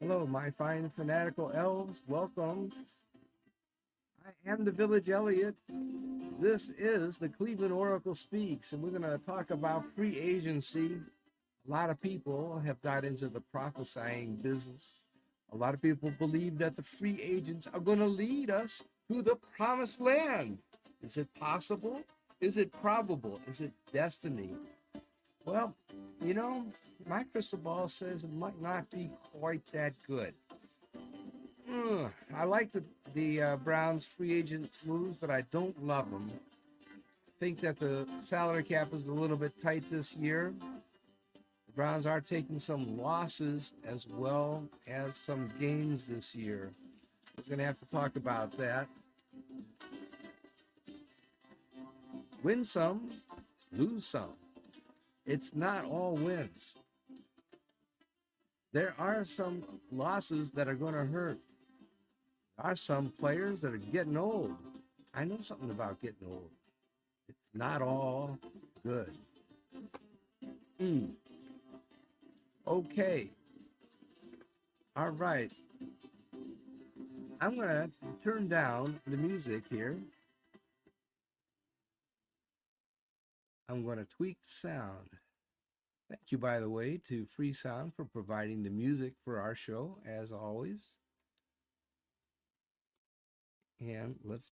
Hello, my fine fanatical elves. Welcome. I am the Village Elliot. This is the Cleveland Oracle Speaks, and we're going to talk about free agency. A lot of people have got into the prophesying business. A lot of people believe that the free agents are going to lead us to the promised land. Is it possible? Is it probable? Is it destiny? Well, you know, my crystal ball says it might not be quite that good. I like the Browns free agent moves, but I don't love them. I think that the salary cap is a little bit tight this year. The Browns are taking some losses as well as some gains this year. We're going to have to talk about that. Win some, lose some. It's not all wins. There are some losses that are going to hurt. There are some players that are getting old. I know something about getting old. It's not all good. Okay. All right. I'm going to turn down the music here. I'm going to tweak the sound. Thank you, by the way, to Free Sound for providing the music for our show, as always. And let's.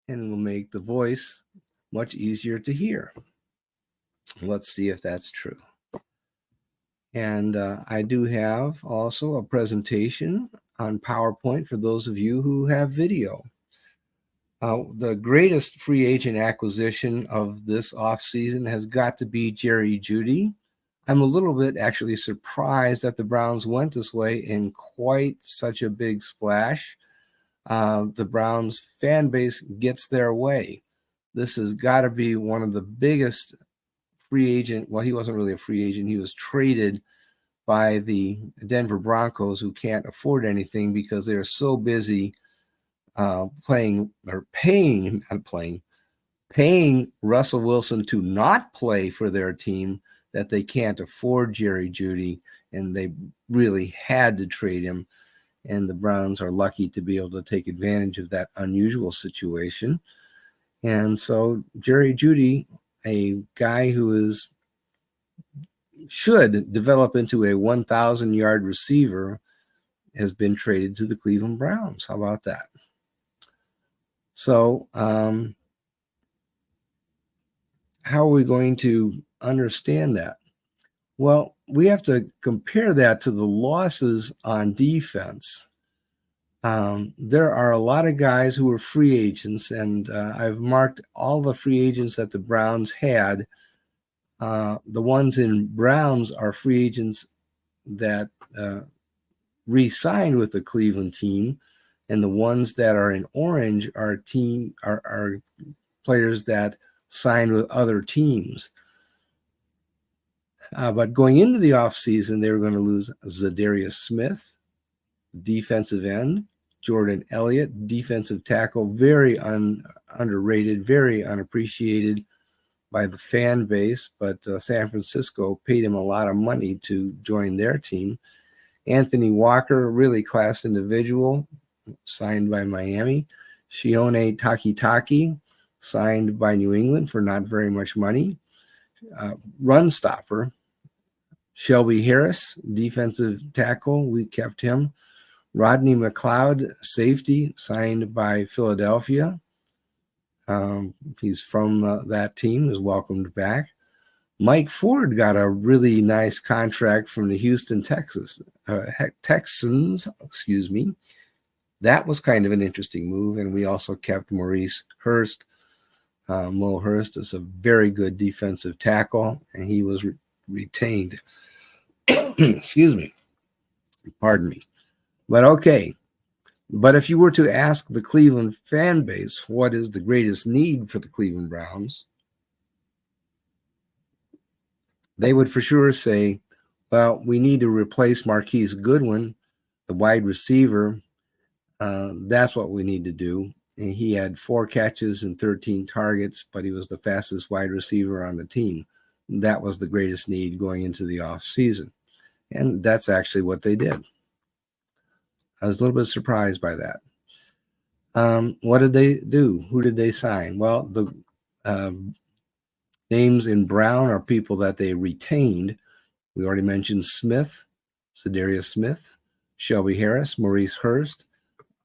And it'll make the voice much easier to hear. Let's see if that's true. And I do have also a presentation on PowerPoint for those of you who have video. The greatest free agent acquisition of this offseason has got to be Jeudy. I'm a little bit actually surprised that the Browns went this way in quite such a big splash. The Browns fan base gets their way. This has got to be one of the biggest free agent. Well, he wasn't really a free agent. He was traded by the Denver Broncos, who can't afford anything because they're so busy paying Russell Wilson to not play for their team that they can't afford Jeudy, and they really had to trade him. And the Browns are lucky to be able to take advantage of that unusual situation. And so Jeudy, a guy who should develop into a 1,000-yard receiver, has been traded to the Cleveland Browns. How about that? So how are we going to understand that? Well, we have to compare that to the losses on defense. There are a lot of guys who are free agents, and I've marked all the free agents that the Browns had. The ones in Browns are free agents that re-signed with the Cleveland team, and the ones that are in orange are players that signed with other teams. But going into the offseason, they were going to lose Zadarius Smith, defensive end, Jordan Elliott, defensive tackle, very underrated, very unappreciated by the fan base, but San Francisco paid him a lot of money to join their team. Anthony Walker, really class individual, signed by Miami. Shione Takitaki, signed by New England for not very much money. Run stopper, Shelby Harris, defensive tackle, we kept him. Rodney McLeod, safety, signed by Philadelphia. He's from that team, is welcomed back. Mike Ford got a really nice contract from the Houston Texans. That was kind of an interesting move, and we also kept Maurice Hurst. Mo Hurst is a very good defensive tackle, and he was retained. Excuse me. Pardon me. But okay. But if you were to ask the Cleveland fan base what is the greatest need for the Cleveland Browns, they would for sure say, well, we need to replace Marquise Goodwin, the wide receiver. That's what we need to do. and he had 4 catches and 13 targets, but he was the fastest wide receiver on the team. That was the greatest need going into the off season, and that's actually what they did. I was a little bit surprised by that. What did they do? Who did they sign? Well, the names in brown are people that they retained. We already mentioned Smith, Za'Darius Smith, Shelby Harris, Maurice Hurst.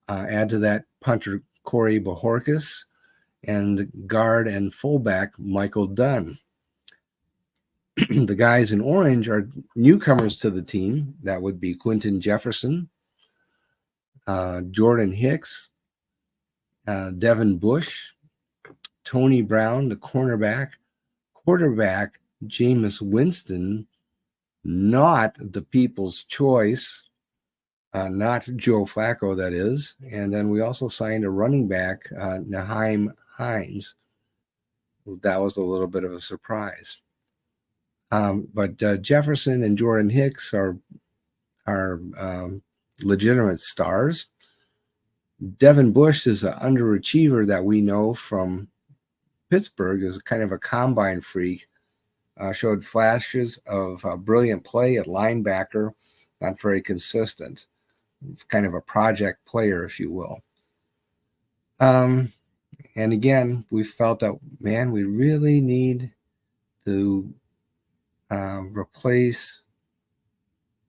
Add to that punter Corey Bojorquez, and guard and fullback Michael Dunn. The guys in orange are newcomers to the team. That would be Quentin Jefferson, Jordan Hicks, Devin Bush, Tony Brown, the cornerback, quarterback Jameis Winston, not the people's choice, not Joe Flacco, that is. And then we also signed a running back, Nyheim Hines. That was a little bit of a surprise. But Jefferson and Jordan Hicks are legitimate stars. Devin Bush is an underachiever that we know from Pittsburgh, is kind of a combine freak. Showed flashes of brilliant play at linebacker, not very consistent. Kind of a project player, if you will. And again, we felt that, man, we really need to replace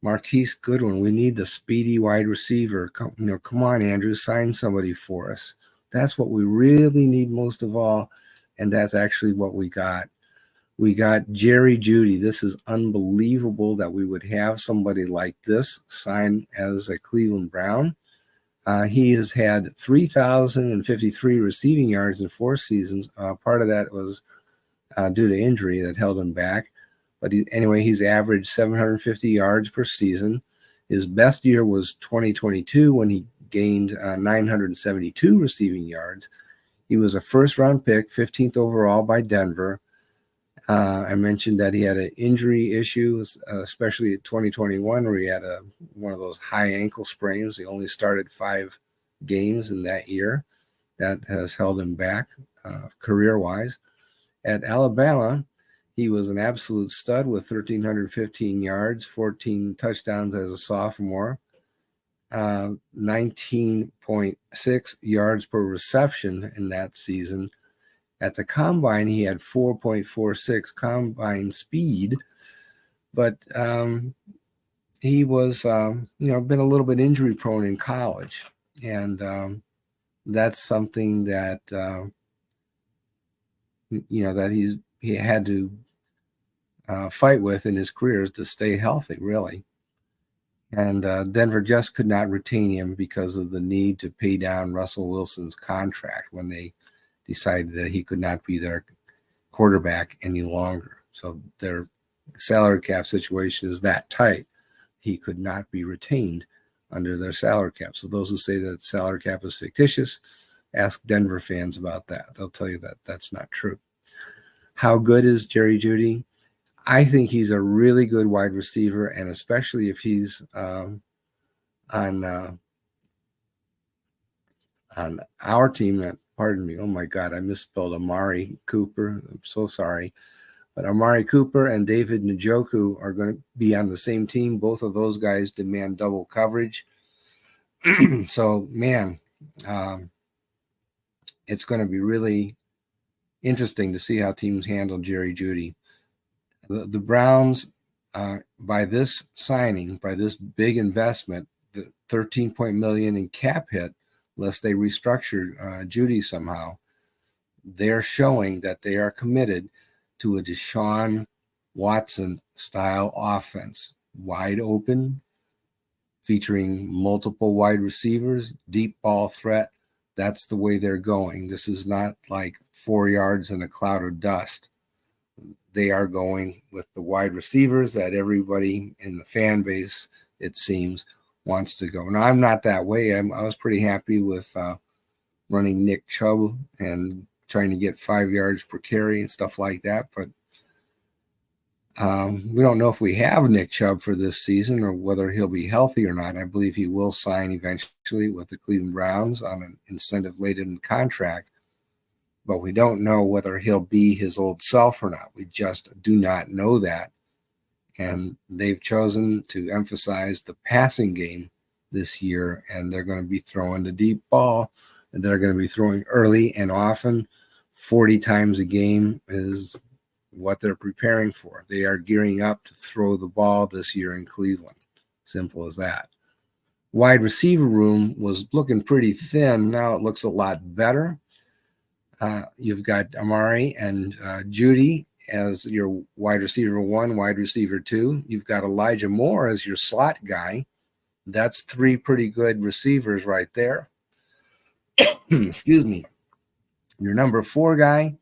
Marquise Goodwin. We need the speedy wide receiver. Come on, Andrew, sign somebody for us. That's what we really need most of all, and that's actually what we got. We got Jerry Jeudy. This is unbelievable that we would have somebody like this sign as a Cleveland Brown. He has had 3,053 receiving yards in 4 seasons. Part of that was due to injury that held him back. But he's averaged 750 yards per season. His best year was 2022 when he gained 972 receiving yards. He was a first-round pick, 15th overall by Denver. I mentioned that he had an injury issue, especially in 2021, where he had one of those high ankle sprains. He only started 5 games in that year. That has held him back career-wise. At Alabama, he was an absolute stud with 1,315 yards, 14 touchdowns as a sophomore, 19.6 yards per reception in that season. At the combine, he had 4.46 combine speed, but he was, been a little bit injury prone in college, and that's something that that he had to fight with in his career to stay healthy, really. And Denver just could not retain him because of the need to pay down Russell Wilson's contract when they decided that he could not be their quarterback any longer. So their salary cap situation is that tight. He could not be retained under their salary cap. So those who say that salary cap is fictitious, ask Denver fans about that. They'll tell you that that's not true. How good is Jerry Jeudy? I think he's a really good wide receiver, and especially if he's on our team. Pardon me. Oh, my God. I misspelled Amari Cooper. I'm so sorry. But Amari Cooper and David Njoku are going to be on the same team. Both of those guys demand double coverage. So, man, it's going to be really interesting to see how teams handle Jerry Jeudy. The Browns, by this signing, by this big investment, the $13 million in cap hit, unless they restructure Jeudy somehow, they're showing that they are committed to a Deshaun Watson-style offense. Wide open, featuring multiple wide receivers, deep ball threat. That's the way they're going. This is not like 4 yards in a cloud of dust. They are going with the wide receivers that everybody in the fan base, it seems, wants to go. Now, I'm not that way. I was pretty happy with running Nick Chubb and trying to get 5 yards per carry and stuff like that. But We don't know if we have Nick Chubb for this season or whether he'll be healthy or not. I believe he will sign eventually with the Cleveland Browns on an incentive-laden contract, but we don't know whether he'll be his old self or not. We just do not know that. And they've chosen to emphasize the passing game this year, and they're going to be throwing the deep ball, and they're going to be throwing early and often. 40 times a game is what they're preparing for. They are gearing up to throw the ball this year in Cleveland. Simple as that. Wide receiver room was looking pretty thin. Now it looks a lot better. You've got Amari and Jeudy as your wide receiver 1, wide receiver 2. You've got Elijah Moore as your slot guy. That's 3 pretty good receivers right there. Excuse me. Your number 4 guy,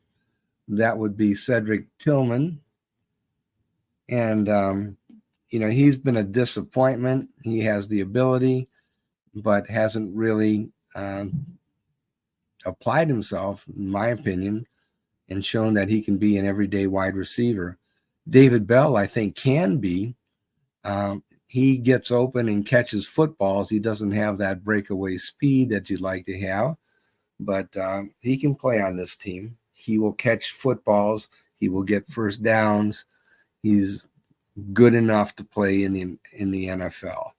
that would be Cedric Tillman. And, he's been a disappointment. He has the ability, but hasn't really applied himself, in my opinion, and shown that he can be an everyday wide receiver. David Bell, I think, can be. He gets open and catches footballs. He doesn't have that breakaway speed that you'd like to have, but he can play on this team. He will catch footballs. He will get first downs. He's good enough to play in the NFL.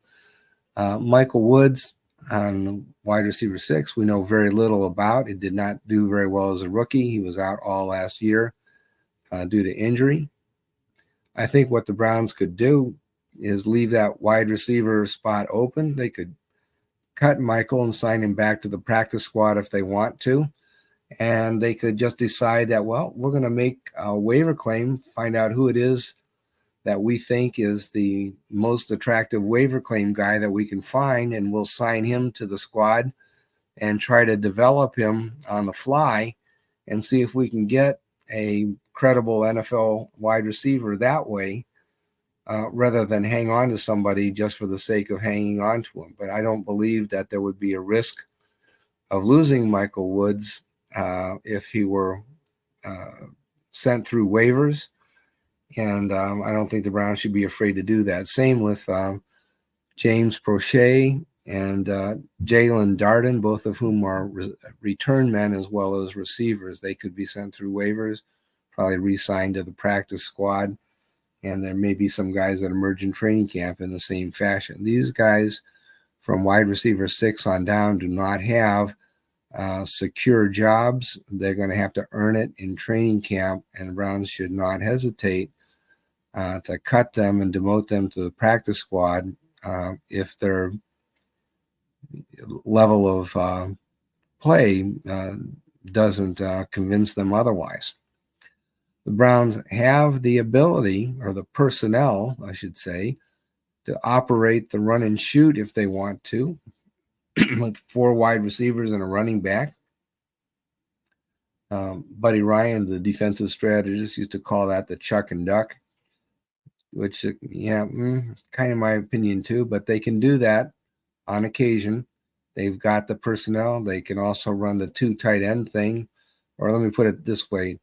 Michael Woods on wide receiver 6, we know very little about. It did not do very well as a rookie. He was out all last year due to injury. I think what the Browns could do is leave that wide receiver spot open. They could cut Michael and sign him back to the practice squad if they want to. And they could just decide that, well, we're going to make a waiver claim, find out who it is that we think is the most attractive waiver claim guy that we can find, and we'll sign him to the squad and try to develop him on the fly and see if we can get a credible NFL wide receiver that way, rather than hang on to somebody just for the sake of hanging on to him. But I don't believe that there would be a risk of losing Michael Woods if he were sent through waivers. And I don't think the Browns should be afraid to do that. Same with James Prochet and Jalen Darden, both of whom are return men as well as receivers. They could be sent through waivers, probably re-signed to the practice squad. And there may be some guys that emerge in training camp in the same fashion. These guys from wide receiver 6 on down do not have secure jobs. They're going to have to earn it in training camp, and the Browns should not hesitate to cut them and demote them to the practice squad if their level of play doesn't convince them otherwise. The Browns have the ability, or the personnel, I should say, to operate the run and shoot if they want to, with 4 wide receivers and a running back. Buddy Ryan, the defensive strategist, used to call that the chuck and duck, which, kind of my opinion too, but they can do that on occasion. They've got the personnel. They can also run the 2 tight end thing, or let me put it this way.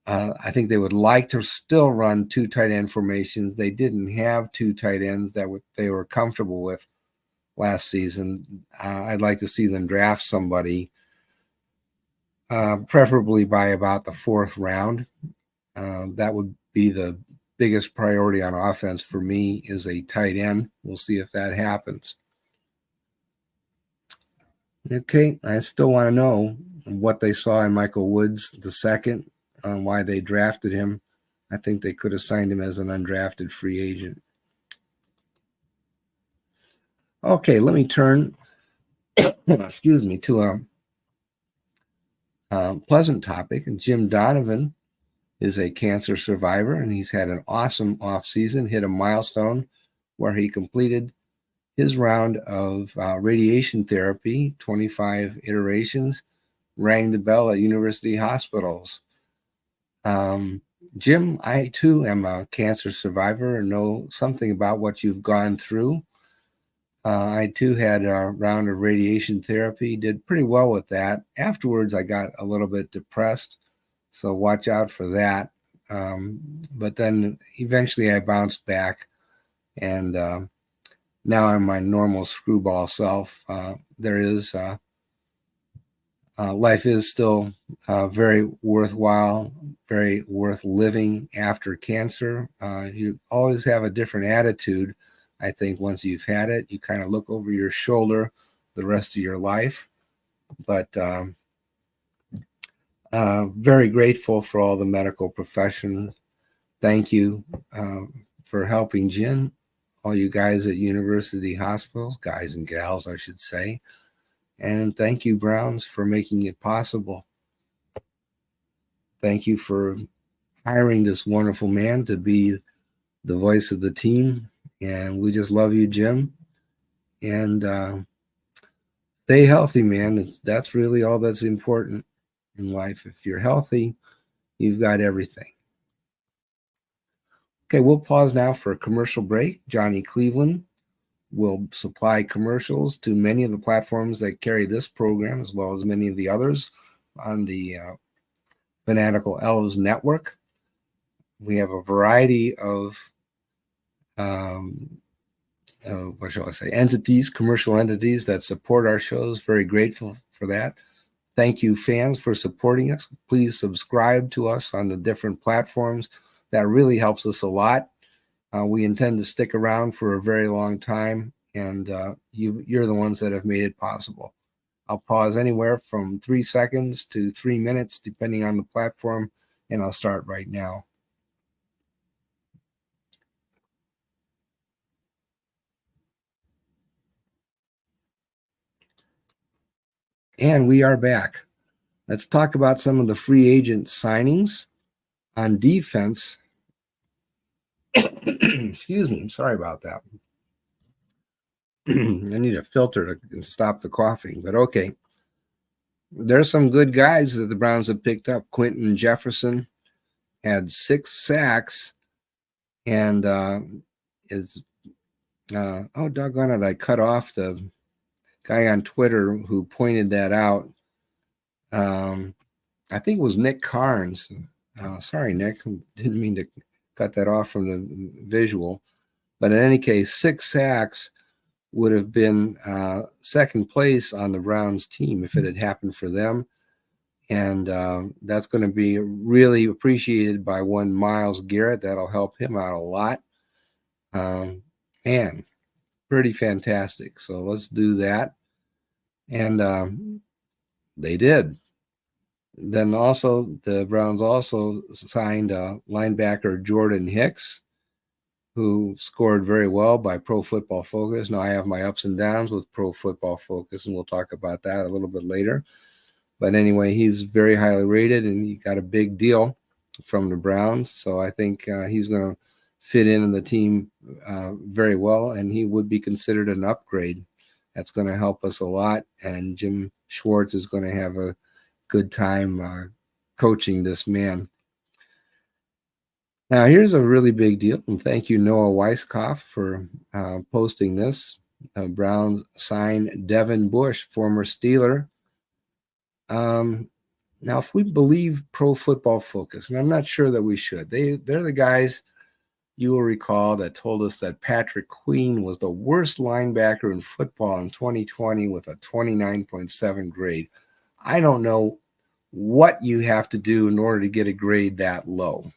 I think they would like to still run 2 tight end formations. They didn't have 2 tight ends that they were comfortable with last season. I'd like to see them draft somebody, preferably by about the 4th round. That would be the biggest priority on offense for me, is a tight end. We'll see if that happens. Okay, I still want to know what they saw in Michael Woods II, why they drafted him. I think they could have signed him as an undrafted free agent. Okay, let me turn, to a pleasant topic. And Jim Donovan is a cancer survivor, and he's had an awesome offseason, hit a milestone where he completed his round of radiation therapy, 25 iterations, rang the bell at university hospitals. Jim, I too am a cancer survivor and know something about what you've gone through. I too had a round of radiation therapy, did pretty well with that. Afterwards, I got a little bit depressed, so watch out for that. But then eventually I bounced back, and now I'm my normal screwball self. Life is still very worthwhile, very worth living after cancer. You always have a different attitude, I think, once you've had it. You kind of look over your shoulder the rest of your life. But very grateful for all the medical profession. Thank you for helping Jen, all you guys at university hospitals, guys and gals, I should say. And thank you, Browns, for making it possible. Thank you for hiring this wonderful man to be the voice of the team. And we just love you, Jim. And stay healthy, man. That's really all that's important in life. If you're healthy, you've got everything. Okay, we'll pause now for a commercial break. Johnny Cleveland will supply commercials to many of the platforms that carry this program, as well as many of the others on the Fanatical Elves Network. We have a variety of, what shall I say, entities, commercial entities that support our shows. Very grateful for that. Thank you, fans, for supporting us. Please subscribe to us on the different platforms. That really helps us a lot. We intend to stick around for a very long time, and you're the ones that have made it possible. I'll pause anywhere from 3 seconds to 3 minutes, depending on the platform, and I'll start right now. And we are back. Let's talk about some of the free agent signings. On defense, excuse me, I'm sorry about that. I need a filter to stop the coughing, but okay. There's some good guys that the Browns have picked up. Quentin Jefferson had 6 sacks, and oh, doggone it, I cut off the guy on Twitter who pointed that out. I think it was Nick Carnes. Sorry, Nick, didn't mean to cut that off from the visual. But in any case, 6 sacks would have been second place on the Browns team if it had happened for them. And that's going to be really appreciated by one Myles Garrett. That'll help him out a lot. Man, pretty fantastic. So let's do that. And they did. Then also the Browns also signed linebacker Jordan Hicks, who scored very well by Pro Football Focus. Now I have my ups and downs with Pro Football Focus, and we'll talk about that a little bit later. But anyway, he's very highly rated, and he got a big deal from the Browns. So I think he's going to fit in the team very well, and he would be considered an upgrade. That's going to help us a lot, and Jim Schwartz is going to have a good time coaching this man. Now, here's a really big deal, and thank you, Noah Weisskopf, for posting this. Browns signed Devin Bush, former Steeler. Now, if we believe Pro Football Focus, and I'm not sure that we should, they're the guys you will recall that told us that Patrick Queen was the worst linebacker in football in 2020 with a 29.7 grade. I don't know what you have to do in order to get a grade that low.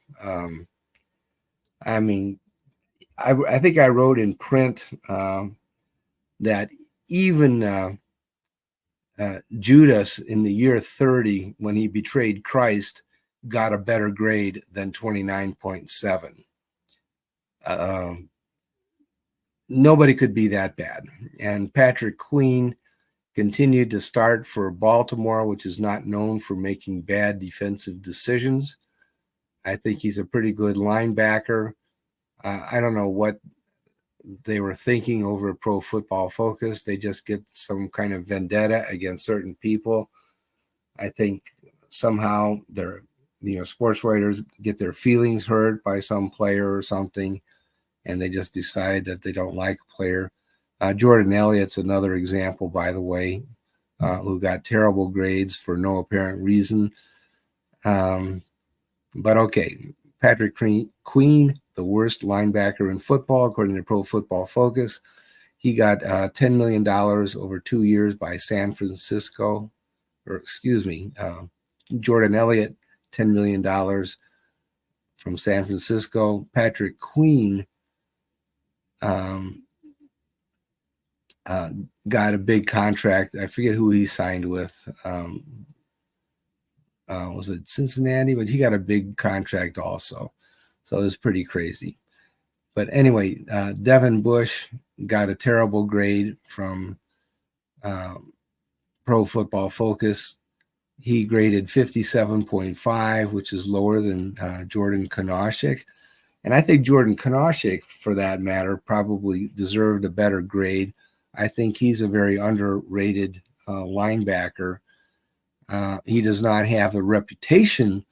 I mean, I think I wrote in print that even Judas in the year 30, when he betrayed Christ, got a better grade than 29.7. Nobody could be that bad. And Patrick Queen continued to start for Baltimore, which is not known for making bad defensive decisions. I think he's a pretty good linebacker. I don't know what they were thinking over Pro Football Focus. They just get some kind of vendetta against certain people. I think somehow their sports writers get their feelings hurt by some player or something, and they just decide that they don't like a player. Jordan Elliott's another example, by the way, who got terrible grades for no apparent reason. But okay, Patrick Queen, the worst linebacker in football, according to Pro Football Focus. He got $10 million over 2 years by San Francisco, or excuse me, Jordan Elliott, $10 million from San Francisco. Patrick Queen got a big contract. I forget who he signed with. Was it Cincinnati? But he got a big contract also. So it was pretty crazy. But anyway, Devin Bush got a terrible grade from Pro Football Focus. He graded 57.5, which is lower than Jordan Knoshek. And I think Jordan Knoshek, for that matter, probably deserved a better grade. I think he's a very underrated linebacker. He does not have the reputation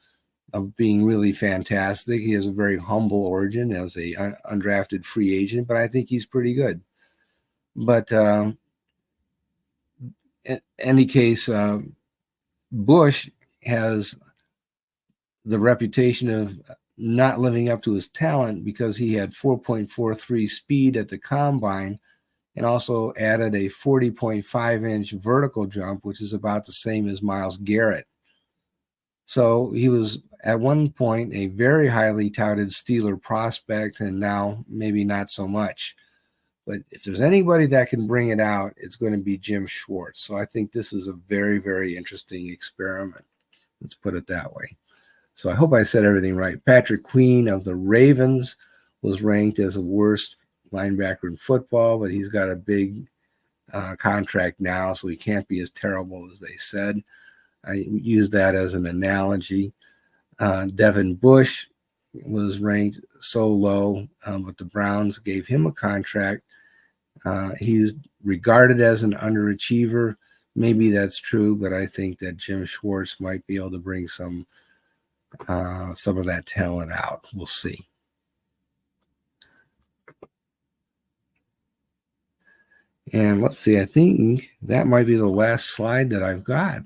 of being really fantastic. He has a very humble origin as a undrafted free agent, but I think he's pretty good. But in any case, Bush has the reputation of not living up to his talent because he had 4.43 speed at the combine and also added a 40.5-inch vertical jump, which is about the same as Myles Garrett. So he was at one point a very highly touted Steeler prospect, and now maybe not so much. But if there's anybody that can bring it out, it's going to be Jim Schwartz. So I think this is a very, very interesting experiment. Let's put it that way. So I hope I said everything right. Patrick Queen of the Ravens was ranked as the worst linebacker in football, but he's got a big contract now, so he can't be as terrible as they said. I use that as an analogy. Devin Bush was ranked so low, but the Browns gave him a contract. He's regarded as an underachiever. Maybe that's true, but I think that Jim Schwartz might be able to bring some of that talent out. We'll see. And let's see, I think that might be the last slide that I've got.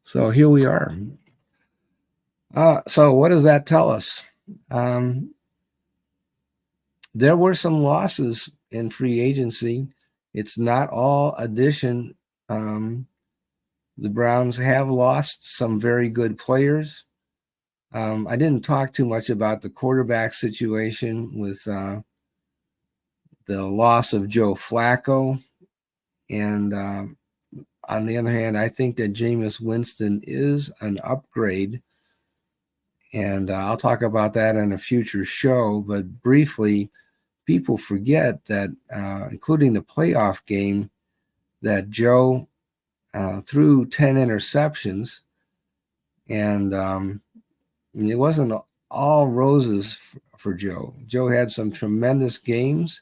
So here we are. So what does that tell us? There were some losses in free agency. It's not all addition. The Browns have lost some very good players. I didn't talk too much about the quarterback situation with the loss of Joe Flacco. And on the other hand, I think that Jameis Winston is an upgrade. And I'll talk about that in a future show. But briefly, people forget that, including the playoff game, that Joe threw 10 interceptions. And it wasn't all roses for Joe. Joe had some tremendous games,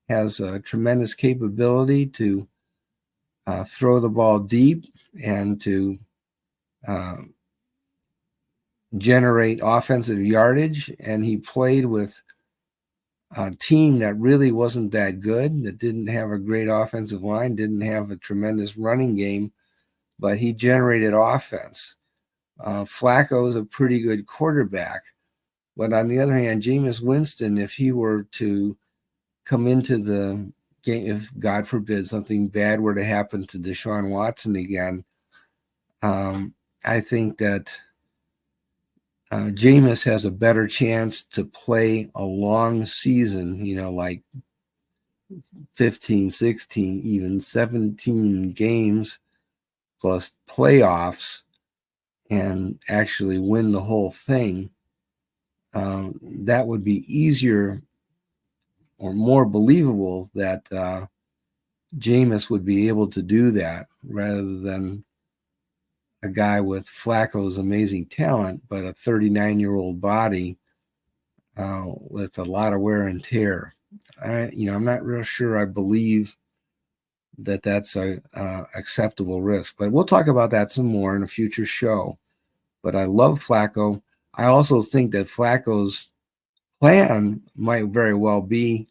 has a tremendous capability to throw the ball deep and to generate offensive yardage. And he played with a team that really wasn't that good, that didn't have a great offensive line, didn't have a tremendous running game, but he generated offense. Flacco is a pretty good quarterback. But on the other hand, Jameis Winston, if he were to come into the game, if God forbid something bad were to happen to Deshaun Watson again, I think that Jameis has a better chance to play a long season, like 15, 16, even 17 games plus playoffs and actually win the whole thing. That would be easier or more believable that Jameis would be able to do that rather than a guy with Flacco's amazing talent, but a 39-year-old body with a lot of wear and tear. I'm not real sure I believe that that's a acceptable risk, but we'll talk about that some more in a future show. But I love Flacco. I also think that Flacco's plan might very well be,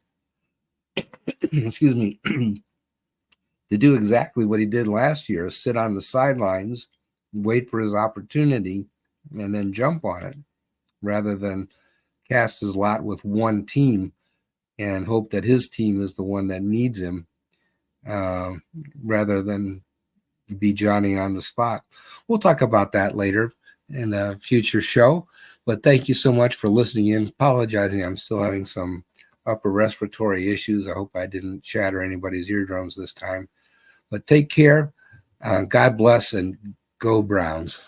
excuse me, to do exactly what he did last year, sit on the sidelines, wait for his opportunity, and then jump on it, rather than cast his lot with one team and hope that his team is the one that needs him, uh, rather than be Johnny on the spot. We'll talk about that later in a future show. But thank you so much for listening in. Apologizing, I'm still having some upper respiratory issues. I hope I didn't shatter anybody's eardrums this time. But take care. God bless, and go Browns.